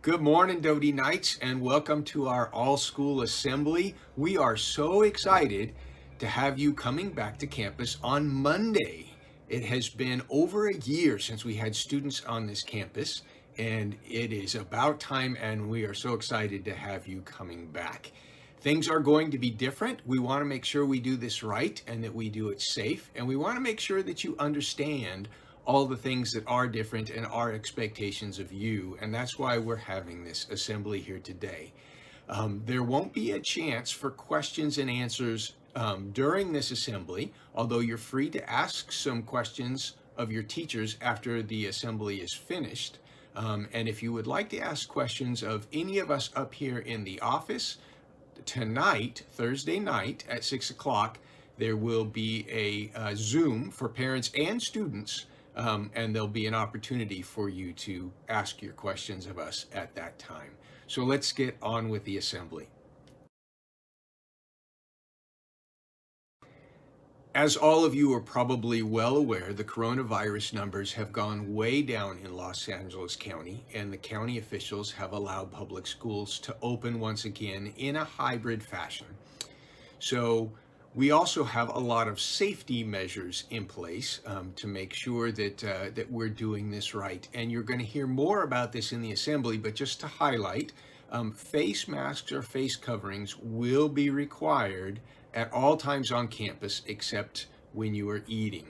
Good morning, Doty Knights, and welcome to our all-school assembly. We are so excited to have you coming back to campus on Monday. It has been over a year since we had students on this campus, and it is about time, and we are so excited to have you coming back. Things are going to be different. We want to make sure we do this right and that we do it safe, and we want to make sure that you understand all the things that are different and our expectations of you, and that's why we're having this assembly here today. There won't be a chance for questions and answers during this assembly, although you're free to ask some questions of your teachers after the assembly is finished. And if you would like to ask questions of any of us up here in the office, tonight, Thursday night at 6 o'clock, there will be a Zoom for parents and students, and there'll be an opportunity for you to ask your questions of us at that time. So let's get on with the assembly. As all of you are probably well aware, the coronavirus numbers have gone way down in Los Angeles County, and the county officials have allowed public schools to open once again in a hybrid fashion. So we also have a lot of safety measures in place to make sure that we're doing this right. And you're going to hear more about this in the assembly, but just to highlight, face masks or face coverings will be required at all times on campus except when you are eating.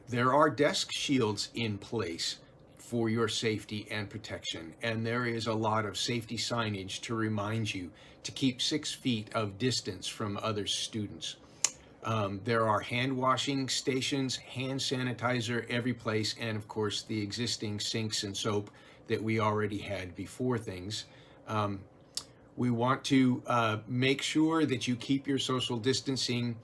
There are desk shields in place for your safety and protection, and there is a lot of safety signage to remind you to keep 6 feet of distance from other students. There are hand washing stations, hand sanitizer every place, and of course the existing sinks and soap that we already had before things. We want to make sure that you keep your social distancing.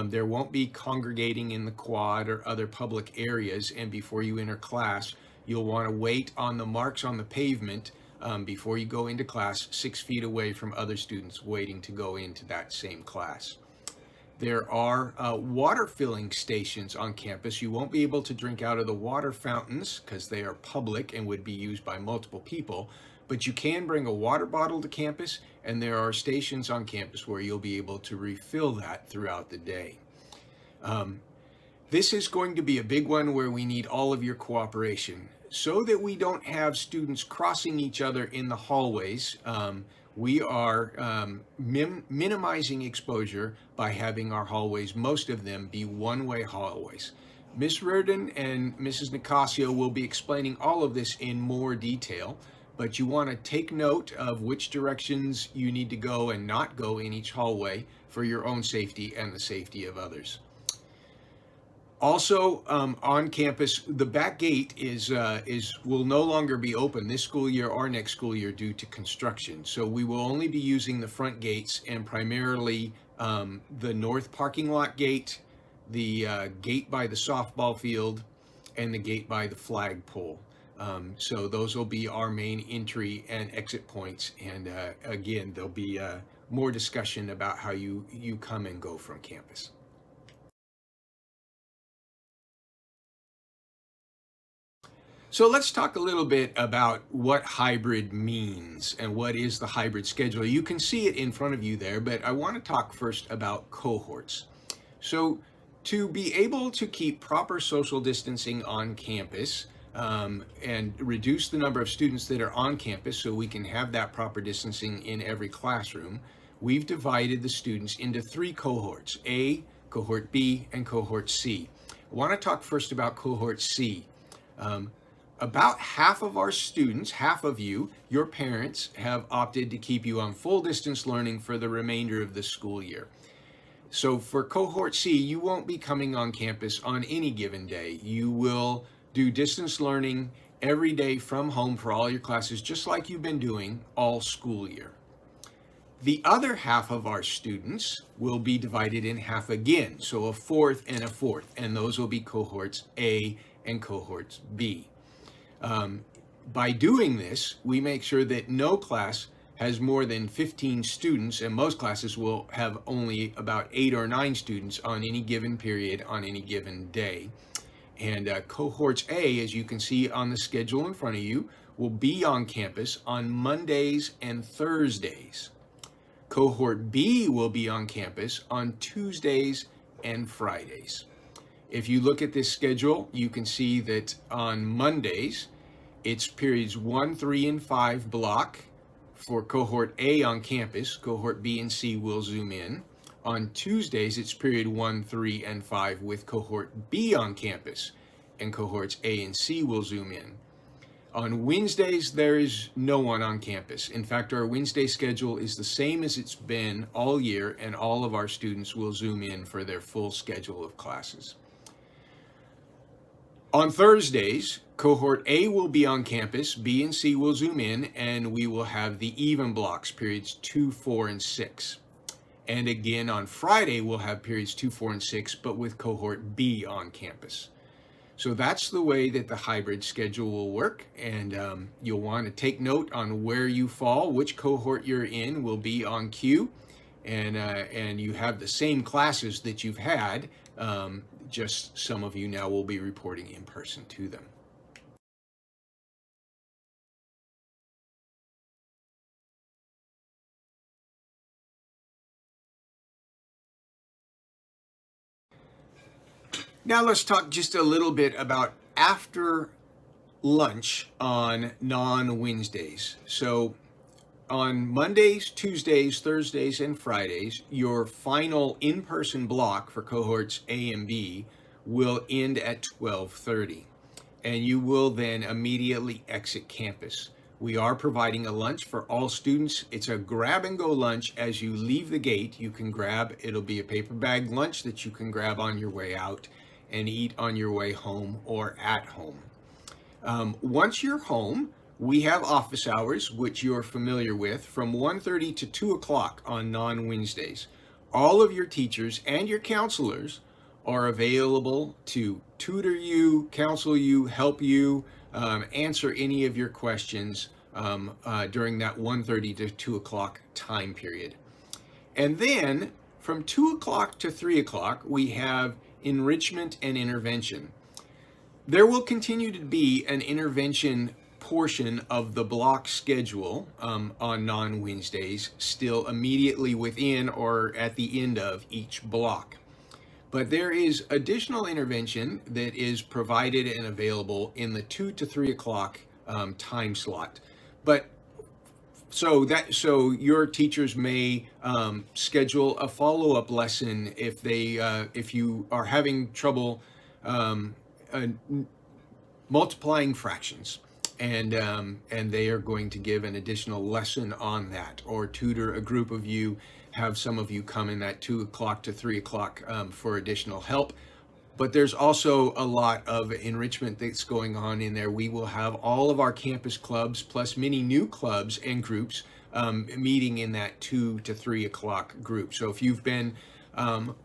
There won't be congregating in the quad or other public areas, and before you enter class, you'll want to wait on the marks on the pavement before you go into class, 6 feet away from other students waiting to go into that same class. There are water filling stations on campus. You won't be able to drink out of the water fountains because they are public and would be used by multiple people, but you can bring a water bottle to campus, and there are stations on campus where you'll be able to refill that throughout the day. This is going to be a big one where we need all of your cooperation. So that we don't have students crossing each other in the hallways, we are minimizing exposure by having our hallways, most of them, be one-way hallways. Ms. RARIDON and Mrs. NICASSIO will be explaining all of this in more detail, but you want to take note of which directions you need to go and not go in each hallway for your own safety and the safety of others. Also, on campus, the back gate will no longer be open this school year or next school year due to construction. So we will only be using the front gates, and primarily the north parking lot gate, the gate by the softball field, and the gate by the flagpole. So those will be our main entry and exit points. And again, there'll be more discussion about how you come and go from campus. So let's talk a little bit about what hybrid means and what is the hybrid schedule. You can see it in front of you there, but I want to talk first about cohorts. So to be able to keep proper social distancing on campus and reduce the number of students that are on campus so we can have that proper distancing in every classroom, we've divided the students into 3 cohorts, A, Cohort B, and Cohort C. I want to talk first about Cohort C. About half of our students, half of you, your parents, have opted to keep you on full distance learning for the remainder of the school year. So for Cohort C, you won't be coming on campus on any given day. You will do distance learning every day from home for all your classes, just like you've been doing all school year. The other half of our students will be divided in half again, so a fourth and a fourth, and those will be Cohorts A and Cohorts B. By doing this, we make sure that no class has more than 15 students, and most classes will have only about 8 or 9 students on any given period on any given day. And Cohorts A, as you can see on the schedule in front of you, will be on campus on Mondays and Thursdays. Cohort B will be on campus on Tuesdays and Fridays. If you look at this schedule, you can see that on Mondays, it's periods 1, 3, and 5 block for Cohort A on campus. Cohort B and C will zoom in. On Tuesdays, it's period 1, 3, and 5 with Cohort B on campus, and Cohorts A and C will zoom in. On Wednesdays, there is no one on campus. In fact, our Wednesday schedule is the same as it's been all year, and all of our students will zoom in for their full schedule of classes. On Thursdays, Cohort A will be on campus, B and C will zoom in, and we will have the even blocks, periods 2, 4, and 6. And again, on Friday, we'll have periods 2, 4, and 6, but with Cohort B on campus. So that's the way that the hybrid schedule will work, and you'll want to take note on where you fall, which cohort you're in will be on cue, and you have the same classes that you've had, just some of you now will be reporting in person to them. Now let's talk just a little bit about after lunch on non-Wednesdays. So on Mondays, Tuesdays, Thursdays, and Fridays, your final in-person block for cohorts A and B will end at 12:30, and you will then immediately exit campus. We are providing a lunch for all students. It's a grab-and-go lunch. As you leave the gate, you can grab, it'll be a paper bag lunch that you can grab on your way out and eat on your way home or at home. Once you're home, we have office hours, which you're familiar with, from 1:30 to 2 o'clock on non-Wednesdays. All of your teachers and your counselors are available to tutor you, counsel you, help you, answer any of your questions during that 1:30 to 2 o'clock time period. And then from 2 o'clock to 3 o'clock, we have enrichment and intervention. There will continue to be an intervention portion of the block schedule on non-Wednesdays, still immediately within or at the end of each block. But there is additional intervention that is provided and available in the 2 to 3 o'clock time slot. But so your teachers may schedule a follow-up lesson if you are having trouble multiplying fractions, and they are going to give an additional lesson on that, or tutor a group of you, have some of you come in that 2 o'clock to 3 o'clock for additional help. But there's also a lot of enrichment that's going on in there. We will have all of our campus clubs plus many new clubs and groups meeting in that 2 to 3 o'clock group. So if you've been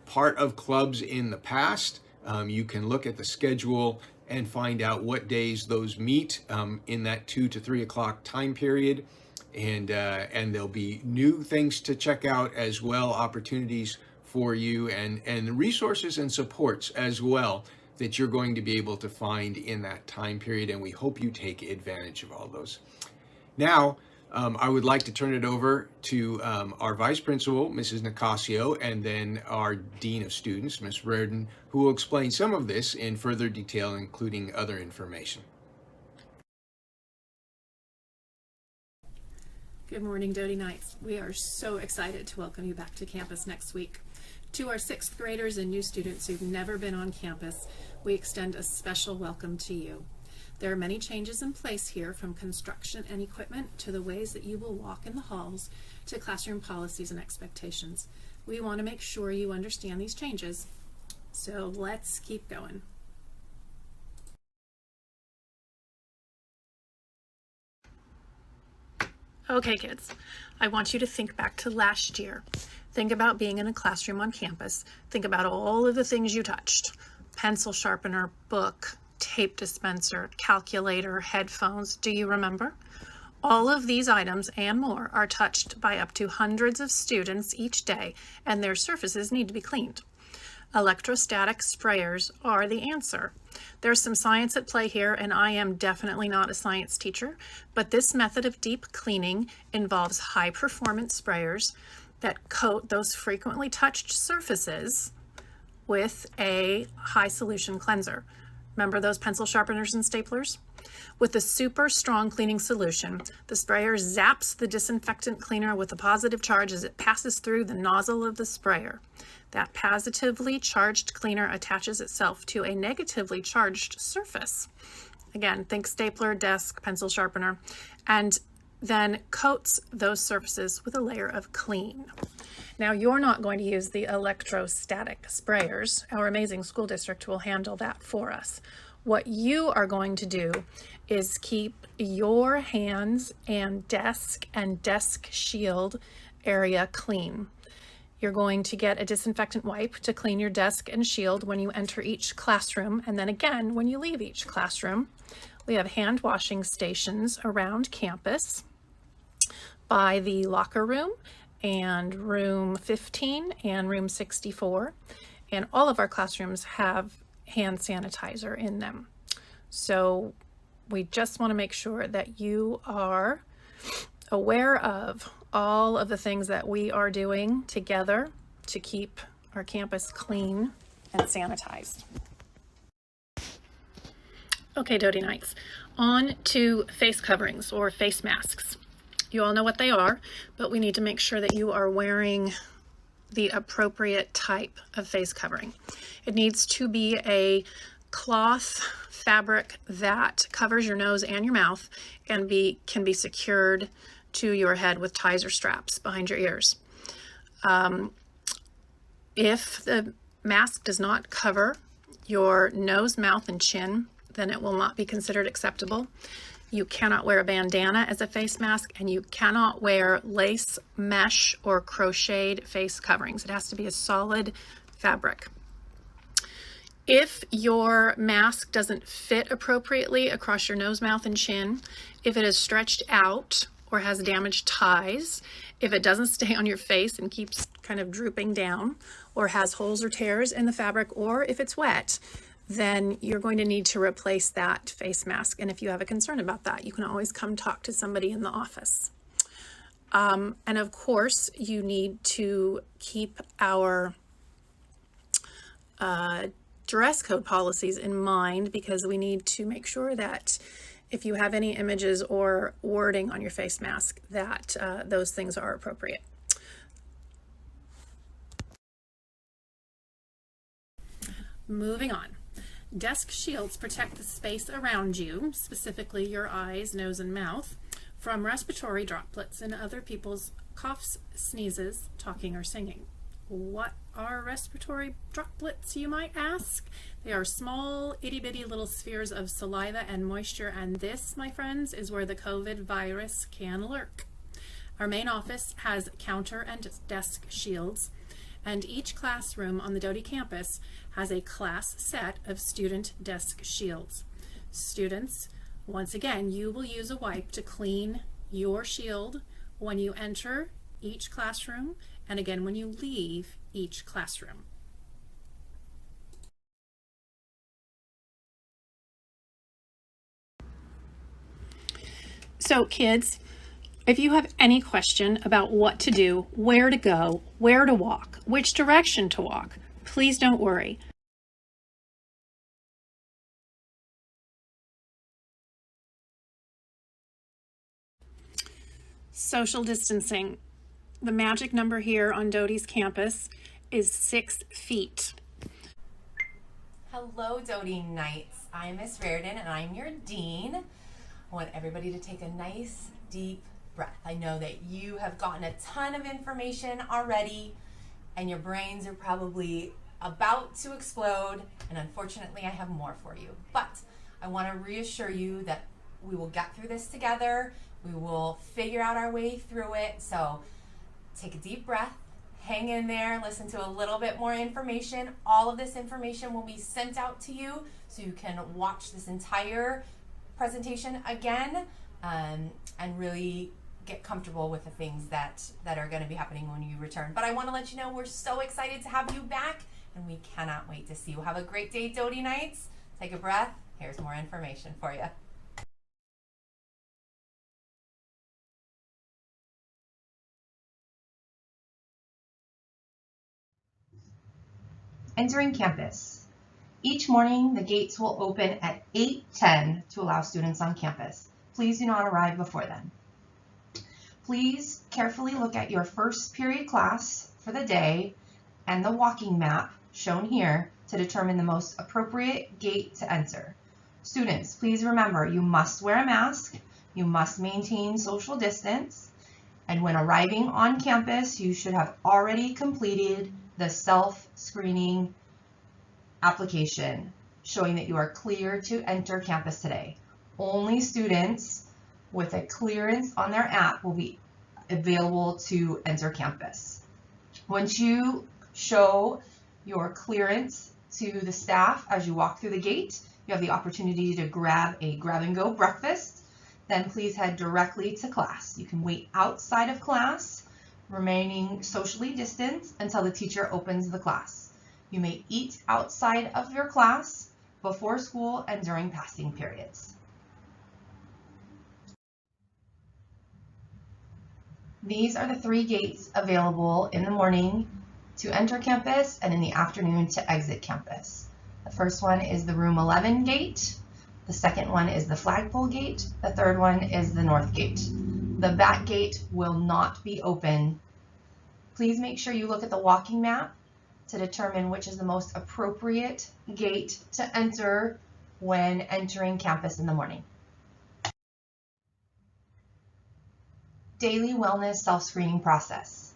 part of clubs in the past, you can look at the schedule and find out what days those meet in that 2 to 3 o'clock time period. And there'll be new things to check out as well, opportunities for you, and resources and supports as well that you're going to be able to find in that time period, and we hope you take advantage of all those. Now, I would like to turn it over to our Vice Principal, Mrs. NICASSIO, and then our Dean of Students, Ms. RARIDON, who will explain some of this in further detail, including other information. Good morning, Doty Knights. We are so excited to welcome you back to campus next week. To our 6th graders and new students who've never been on campus, we extend a special welcome to you. There are many changes in place here, from construction and equipment to the ways that you will walk in the halls to classroom policies and expectations. We want to make sure you understand these changes, so let's keep going. Okay, kids, I want you to think back to last year. Think about being in a classroom on campus. Think about all of the things you touched: pencil sharpener, book, tape dispenser, calculator, headphones. Do you remember? All of these items and more are touched by up to hundreds of students each day, and their surfaces need to be cleaned. Electrostatic sprayers are the answer. There's some science at play here, and I am definitely not a science teacher, but this method of deep cleaning involves high performance sprayers that coat those frequently touched surfaces with a high solution cleanser. Remember those pencil sharpeners and staplers? With a super strong cleaning solution, the sprayer zaps the disinfectant cleaner with a positive charge as it passes through the nozzle of the sprayer. That positively charged cleaner attaches itself to a negatively charged surface. Again, think stapler, desk, pencil sharpener, and then coats those surfaces with a layer of clean. Now, you're not going to use the electrostatic sprayers. Our amazing school district will handle that for us. What you are going to do is keep your hands and desk shield area clean. You're going to get a disinfectant wipe to clean your desk and shield when you enter each classroom, and then again when you leave each classroom. We have hand washing stations around campus by the locker room and room 15 and room 64, and all of our classrooms have hand sanitizer in them. So we just want to make sure that you are aware of all of the things that we are doing together to keep our campus clean and sanitized. Okay, Doty Knights, on to face coverings or face masks. You all know what they are, but we need to make sure that you are wearing the appropriate type of face covering. It needs to be a cloth fabric that covers your nose and your mouth and can be secured to your head with ties or straps behind your ears. If the mask does not cover your nose, mouth, and chin, then it will not be considered acceptable. You cannot wear a bandana as a face mask, and you cannot wear lace, mesh, or crocheted face coverings. It has to be a solid fabric. If your mask doesn't fit appropriately across your nose, mouth, and chin, if it is stretched out or has damaged ties, if it doesn't stay on your face and keeps kind of drooping down, or has holes or tears in the fabric, or if it's wet, then you're going to need to replace that face mask. And if you have a concern about that, you can always come talk to somebody in the office. And of course, you need to keep our dress code policies in mind, because we need to make sure that if you have any images or wording on your face mask, that those things are appropriate. Moving on. Desk shields protect the space around you, specifically your eyes, nose, and mouth, from respiratory droplets and other people's coughs, sneezes, talking, or singing. What are respiratory droplets, you might ask? They are small, itty-bitty little spheres of saliva and moisture, and this, my friends, is where the COVID virus can lurk. Our main office has counter and desk shields, and each classroom on the Doty campus has a class set of student desk shields. Students, once again, you will use a wipe to clean your shield when you enter each classroom, and again when you leave each classroom. So kids, if you have any question about what to do, where to go, where to walk, which direction to walk, please don't worry. Social distancing. The magic number here on Doty's campus is 6 feet. Hello, Doty Knights. I'm Miss RARIDON and I'm your dean. I want everybody to take a nice deep breath. I know that you have gotten a ton of information already and your brains are probably about to explode, and unfortunately I have more for you. But I want to reassure you that we will get through this together. We will figure out our way through it. So take a deep breath, hang in there, listen to a little bit more information. All of this information will be sent out to you so you can watch this entire presentation again and really get comfortable with the things that are going to be happening when you return. But I want to let you know we're so excited to have you back, and we cannot wait to see you. Have a great day, Doty Knights. Take a breath. Here's more information for you. Entering campus. Each morning, the gates will open at 8:10 to allow students on campus. Please do not arrive before then. Please carefully look at your first period class for the day and the walking map shown here to determine the most appropriate gate to enter. Students, please remember you must wear a mask, you must maintain social distance, and when arriving on campus, you should have already completed the self-screening application showing that you are clear to enter campus today. Only students with a clearance on their app will be available to enter campus. Once you show your clearance to the staff as you walk through the gate, you have the opportunity to grab a grab-and-go breakfast. Then please head directly to class. You can wait outside of class, remaining socially distanced until the teacher opens the class. You may eat outside of your class, before school, and during passing periods. These are the 3 gates available in the morning to enter campus and in the afternoon to exit campus. The first one is the room 11 gate. The second one is the flagpole gate. The third one is the north gate. The back gate will not be open. Please make sure you look at the walking map to determine which is the most appropriate gate to enter when entering campus in the morning. Daily wellness self-screening process.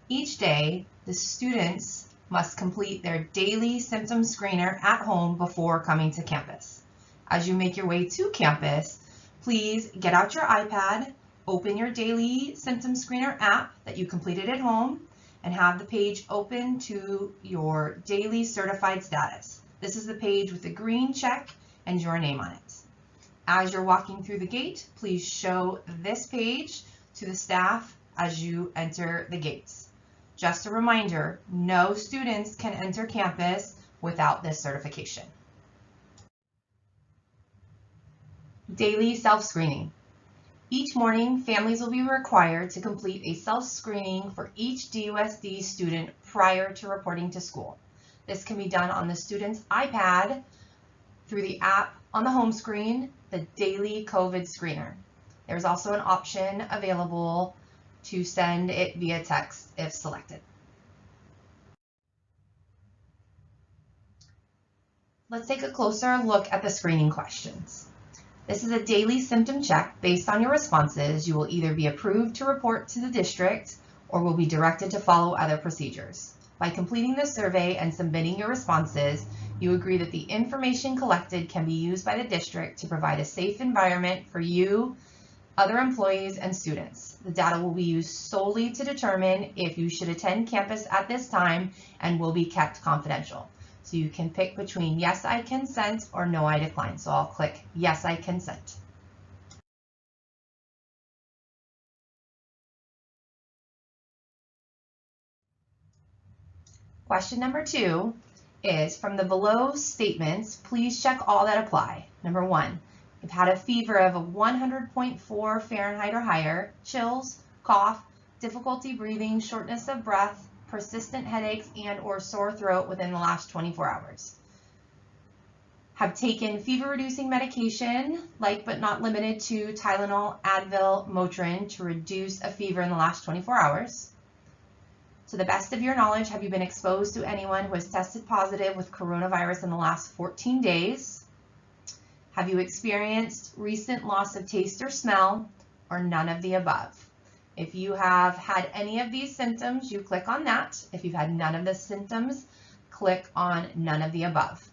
Each day, the students must complete their daily symptom screener at home before coming to campus. As you make your way to campus, please get out your iPad, open your daily symptom screener app that you completed at home, and have the page open to your daily certified status. This is the page with the green check and your name on it. As you're walking through the gate, please show this page to the staff as you enter the gates. Just a reminder, no students can enter campus without this certification. Daily self-screening. Each morning, families will be required to complete a self-screening for each DUSD student prior to reporting to school. This can be done on the student's iPad through the app on the home screen, the Daily COVID Screener. There's also an option available to send it via text if selected. Let's take a closer look at the screening questions. This is a daily symptom check. Based on your responses, you will either be approved to report to the district or will be directed to follow other procedures. By completing the survey and submitting your responses, you agree that the information collected can be used by the district to provide a safe environment for you, other employees, and students. The data will be used solely to determine if you should attend campus at this time and will be kept confidential. So you can pick between yes, I consent or no, I decline. So I'll click yes, I consent. Question number 2 is from the below statements, please check all that apply. Number 1, you've had a fever of 100.4 Fahrenheit or higher, chills, cough, difficulty breathing, shortness of breath, persistent headaches, and or sore throat within the last 24 hours. Have taken fever-reducing medication, like but not limited to Tylenol, Advil, Motrin, to reduce a fever in the last 24 hours. To the best of your knowledge, have you been exposed to anyone who has tested positive with coronavirus in the last 14 days? Have you experienced recent loss of taste or smell, or none of the above? If you have had any of these symptoms, you click on that. If you've had none of the symptoms, click on none of the above.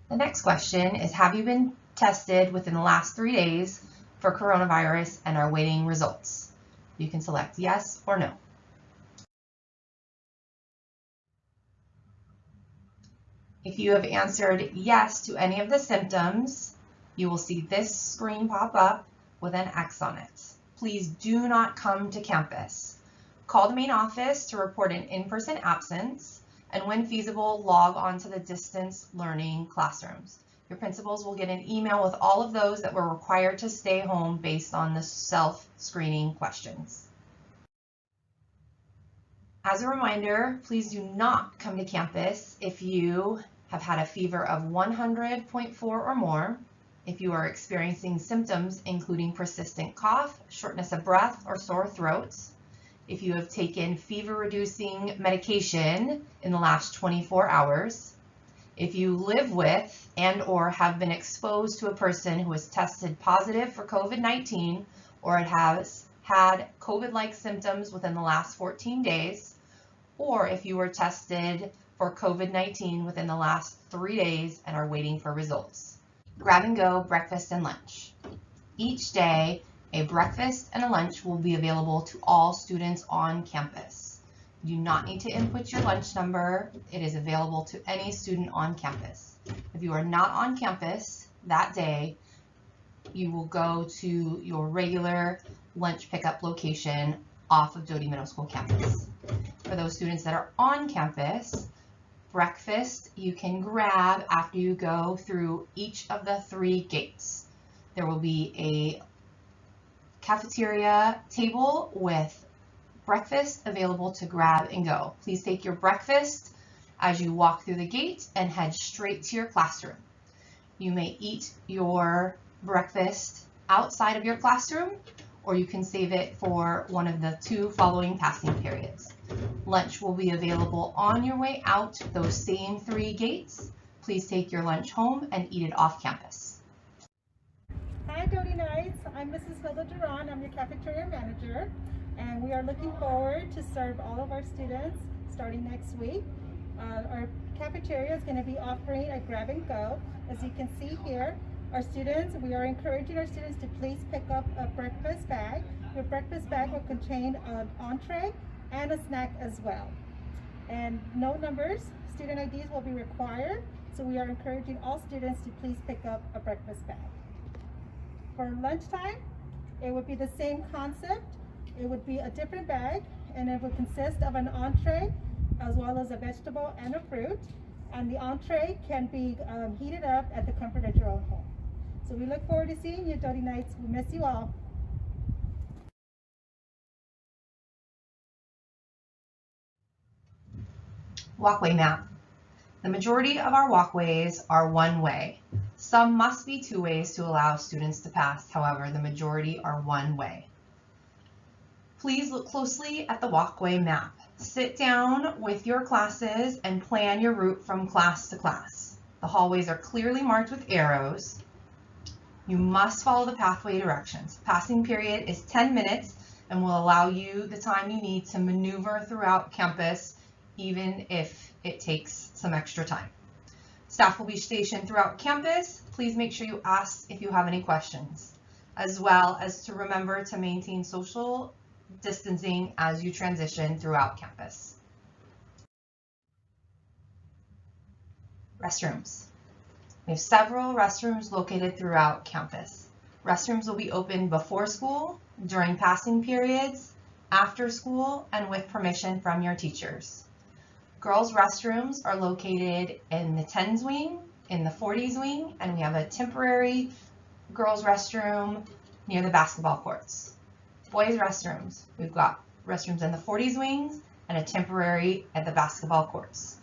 The next question is, have you been tested within the last 3 days for coronavirus and are waiting results? You can select yes or no. If you have answered yes to any of the symptoms, you will see this screen pop up with an X on it. Please do not come to campus. Call the main office to report an in-person absence, and when feasible, log on to the distance learning classrooms. Your principals will get an email with all of those that were required to stay home based on the self-screening questions. As a reminder, please do not come to campus if you have had a fever of 100.4 or more, if you are experiencing symptoms including persistent cough, shortness of breath, or sore throats, if you have taken fever-reducing medication in the last 24 hours, if you live with and or have been exposed to a person who has tested positive for COVID-19 or has had COVID-like symptoms within the last 14 days, or if you were tested for COVID-19 within the last 3 days and are waiting for results. Grab and go breakfast and lunch. Each day, a breakfast and a lunch will be available to all students on campus. You do not need to input your lunch number. It is available to any student on campus. If you are not on campus that day, you will go to your regular lunch pickup location off of Doty Middle School campus. For those students that are on campus, breakfast you can grab after you go through each of the 3 gates. There will be a cafeteria table with breakfast available to grab and go. Please take your breakfast as you walk through the gate and head straight to your classroom. You may eat your breakfast outside of your classroom, or you can save it for one of the 2 following passing periods. Lunch will be available on your way out those same 3 gates. Please take your lunch home and eat it off campus. Hi Doty Knights, I'm Mrs. Hilda DURON, I'm your cafeteria manager, and we are looking forward to serve all of our students starting next week. Our cafeteria is going to be offering a grab and go. As you can see here, we are encouraging our students to please pick up a breakfast bag. Your breakfast bag will contain an entree and a snack as well. And no numbers, student IDs will be required, so we are encouraging all students to please pick up a breakfast bag. For lunchtime, it would be the same concept. It would be a different bag, and it would consist of an entree as well as a vegetable and a fruit. And the entree can be heated up at the comfort of your own home. So we look forward to seeing you, Doty Knights. We miss you all. Walkway map. The majority of our walkways are one way. Some must be 2 ways to allow students to pass. However, the majority are one way. Please look closely at the walkway map. Sit down with your classes and plan your route from class to class. The hallways are clearly marked with arrows. You must follow the pathway directions. Passing period is 10 minutes and will allow you the time you need to maneuver throughout campus, even if it takes some extra time. Staff will be stationed throughout campus. Please make sure you ask if you have any questions, as well as to remember to maintain social distancing as you transition throughout campus. Restrooms. We have several restrooms located throughout campus. Restrooms will be open before school, during passing periods, after school, and with permission from your teachers. Girls' restrooms are located in the 10s wing, in the 40s wing, and we have a temporary girls' restroom near the basketball courts. Boys' restrooms, we've got restrooms in the 40s wings and a temporary at the basketball courts.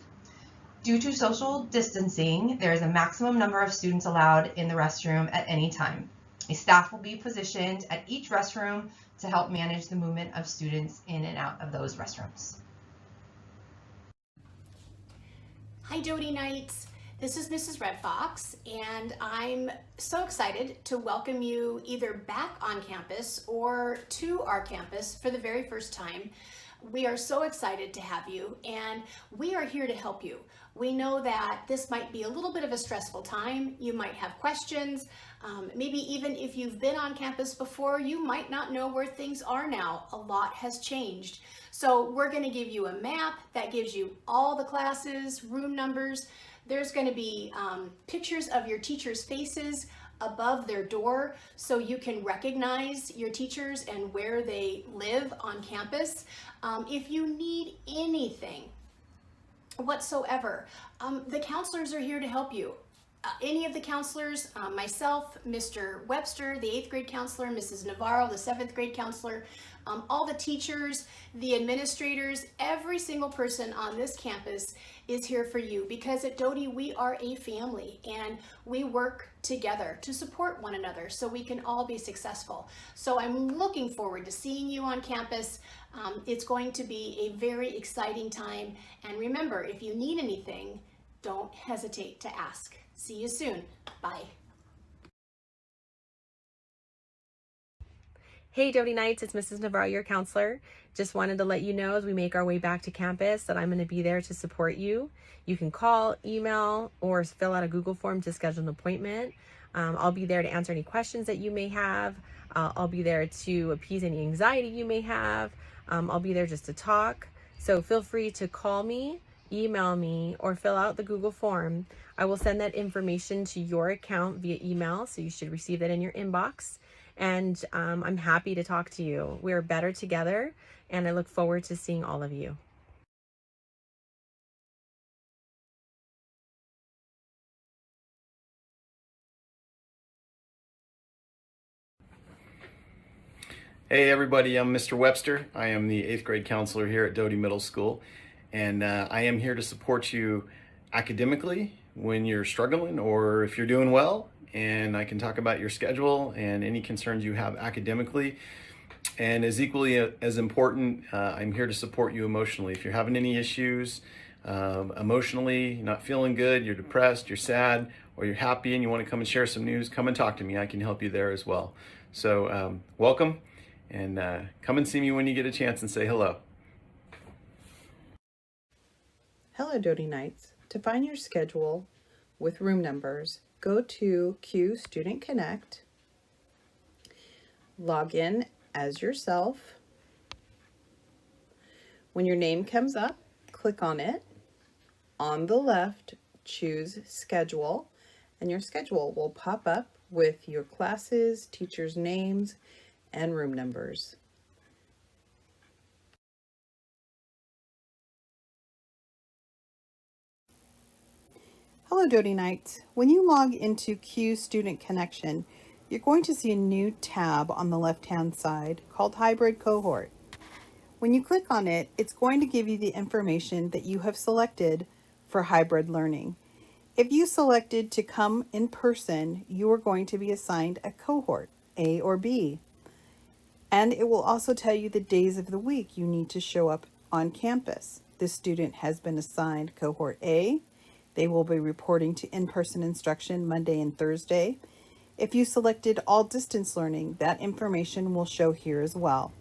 Due to social distancing, there is a maximum number of students allowed in the restroom at any time. A staff will be positioned at each restroom to help manage the movement of students in and out of those restrooms. Hi Doty Knights, this is Mrs. REDFOX, and I'm so excited to welcome you either back on campus or to our campus for the very first time. We are so excited to have you, and we are here to help you. We know that this might be a little bit of a stressful time. You might have questions. Maybe even if you've been on campus before, you might not know where things are now. A lot has changed. So we're going to give you a map that gives you all the classes, room numbers, There's going to be pictures of your teachers' faces above their door so you can recognize your teachers and where they live on campus. If you need anything whatsoever, the counselors are here to help you. Any of the counselors, myself, Mr. Webster, the 8th grade counselor, Mrs. Navarro, the 7th grade counselor, all the teachers, the administrators, every single person on this campus is here for you, because at Doty we are a family and we work together to support one another so we can all be successful. So I'm looking forward to seeing you on campus. It's going to be a very exciting time, and remember, if you need anything, don't hesitate to ask. See you soon. Bye. Hey Doty Knights, it's Mrs. Navarro, your counselor. Just wanted to let you know as we make our way back to campus that I'm going to be there to support you. You can call, email, or fill out a Google form to schedule an appointment. I'll be there to answer any questions that you may have. I'll be there to appease any anxiety you may have. I'll be there just to talk. So feel free to call me, email me, or fill out the Google form. I will send that information to your account via email, so you should receive that in your inbox. And I'm happy to talk to you. We're better together, and I look forward to seeing all of you. Hey everybody, I'm Mr. Webster. I am the 8th grade counselor here at Doty Middle School, and I am here to support you academically when you're struggling or if you're doing well, and I can talk about your schedule and any concerns you have academically. And as equally as important, I'm here to support you emotionally. If you're having any issues emotionally, you're not feeling good, you're depressed, you're sad, or you're happy and you want to come and share some news, come and talk to me. I can help you there as well. So welcome, and come and see me when you get a chance and say hello. Hello Doty Knights. To find your schedule with room numbers, go to Q Student Connect, log in as yourself. When your name comes up, click on it. On the left, choose Schedule, and your schedule will pop up with your classes, teachers' names, and room numbers. Hello Doty Knights. When you log into Q Student Connection, you're going to see a new tab on the left-hand side called Hybrid Cohort. When you click on it, it's going to give you the information that you have selected for hybrid learning. If you selected to come in person, you are going to be assigned a cohort, A or B. And it will also tell you the days of the week you need to show up on campus. This student has been assigned cohort A. They will be reporting to in-person instruction Monday and Thursday. If you selected all distance learning, that information will show here as well.